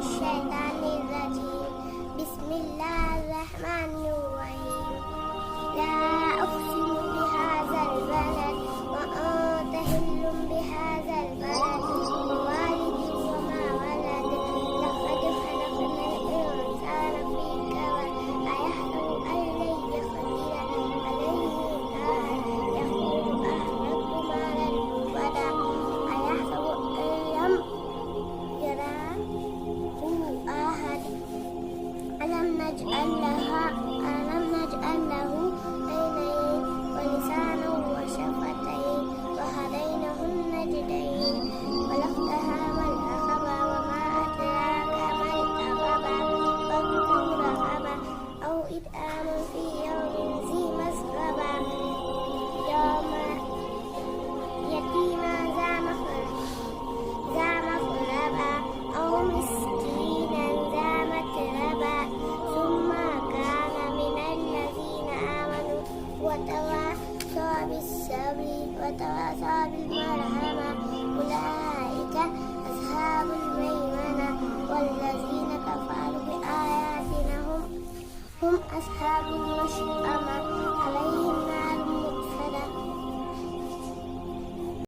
الشيطان الرجيم. بسم الله الرحمن الرحيم. لا أقسم بهذا البلد وأنت حل بهذا البلد ووالد وما ولد. لقد خلقنا الإنسان في كبد أيحسب أن لن يقدر عليه يقول أهلكت مالا لبدا أيحسب أن لم يره أحد. ألم نجعل له عينين ولسانا وشفتين وهديناه النجدين. فلاقتحم العقبة وما أدراك ما العقبة فك رقبة أو إطعام في يوم ذي مسغبة يتيما ذا مقربة أو مسكينا ذا متربة ثم كان من الذين آمنوا وتواصوا بالصبر وتواصوا بالمرحمة أولئك أصحاب الميمنة. والذين كفروا بآياتنا هم أصحاب المشأمة.